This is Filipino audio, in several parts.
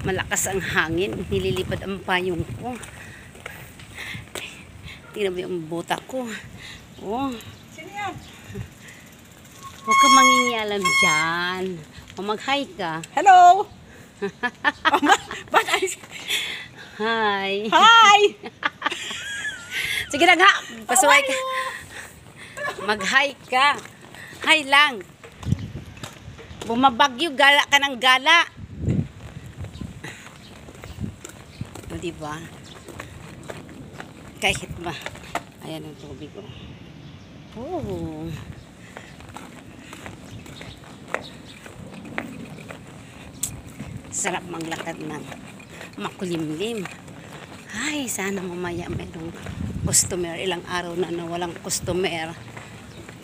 Malakas ang hangin. Nililipad ang payong ko. Tingnan mo yung buta ko. Oh. Sino yan? Huwag ka mangingialam dyan. O mag-hi ka. Hello! Hi. Hi! Sige na nga. Pasuway ka. Mag-hi ka. Hi lang. Bumabagyo, gala ka ng gala. O diba? Kahit ba. Ayan ang tubig ko. Oh. Sarap manglakad ng makulimlim. Ay, sana mamaya mayroong customer. Ilang araw na walang customer.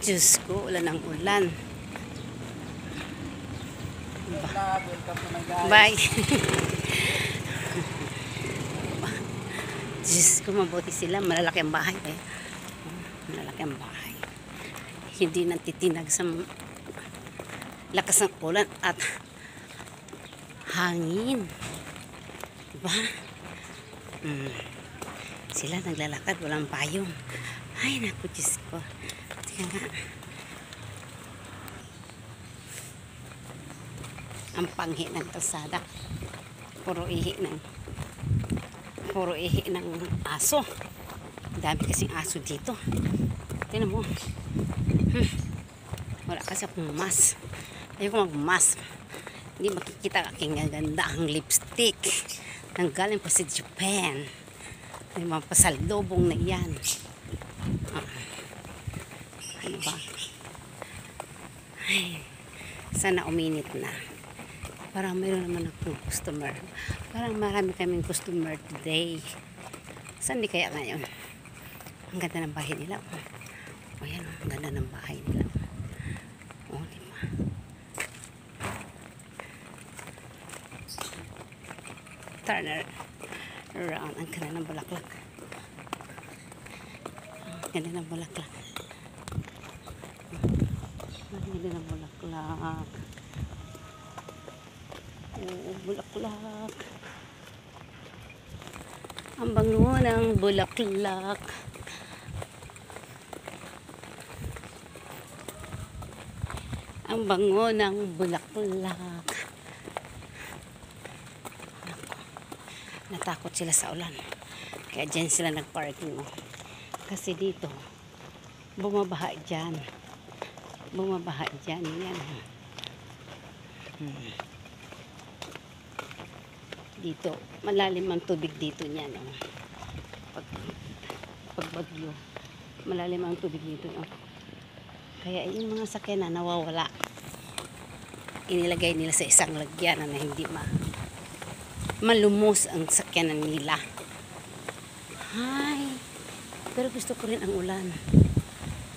Diyos ko, ulan ng ulan. Bye. Diyos ko, mabuti sila. Malalaki ang bahay. Malalaki ang bahay. Hindi natitinag sa lakas ng ulan at hangin. Diba? Sila naglalakad, walang payong. Ay, naku, Diyos ko. Tika nga. Ang panghi ng kalsada. Puro ihi ng aso. Dami kasing aso dito. Tingnan mo. Wala kasi akong mask. Ayoko mag-mask. Hindi makikita aking ganda ang lipstick. Nanggaling pa sa Japan. May mga pasalubong na yan. Ano ba? Ay, sana uminit na. Parang mayroon naman akong customer. Parang marami kaming customer today. Saan di kaya ngayon? Ang ganda ng bahay nila. O yan, ang ganda ng bahay nila. O, diba? Turner around. Ang ganda ng bulaklak. Ang ganda ng bulaklak. Ang ganda ng bulaklak. Oo, bulaklak. Ang bango ng bulaklak. Ang bango ng bulaklak. Natakot sila sa ulan. Kaya dyan sila nagparking. Kasi dito, bumabaha dyan. Bumabaha dyan. Yan. Dito, malalim ang tubig dito niyan. Pag bagyo, malalim ang tubig dito. Kaya yung mga sakyan na nawawala, inilagay nila sa isang lagyan na hindi malumos ang sakyanan nila. Hi! Pero gusto ko rin ang ulan.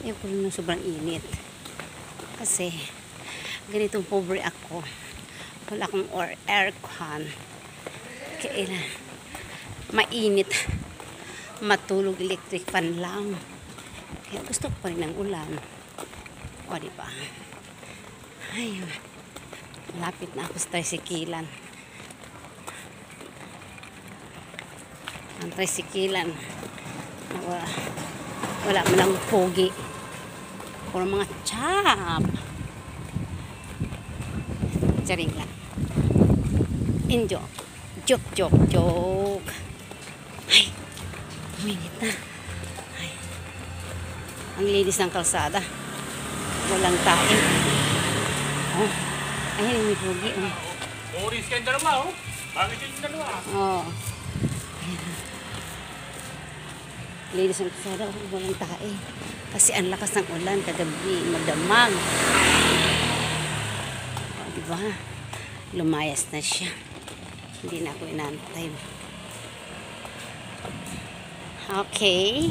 Ayaw ko rin ng sobrang init. Kasi, ganitong pobre ako. Wala akong aircon. Kailan mainit. Matulog electric fan lang. Kaya gusto ko pa rin ng ulan. O, diba? Ay, malapit na ako sa tricyclean. Ang tricyclean wala mo lang pogi puro mga chap charing lang injo joke ay uminit na ay. Ang linis ng kalsada walang tae oh ayun may pogi Oris ka yung dalawa, oh. Bakit yung dalawa? Oh. Ladies and gentlemen, walang tae. Kasi ang lakas ng ulan kagabi, madamag. O, diba? Lumayas na siya. Hindi na ako inaantay. Okay.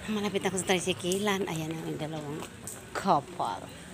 Malapit ako sa tricyclean. Ayan ang dalawang couple.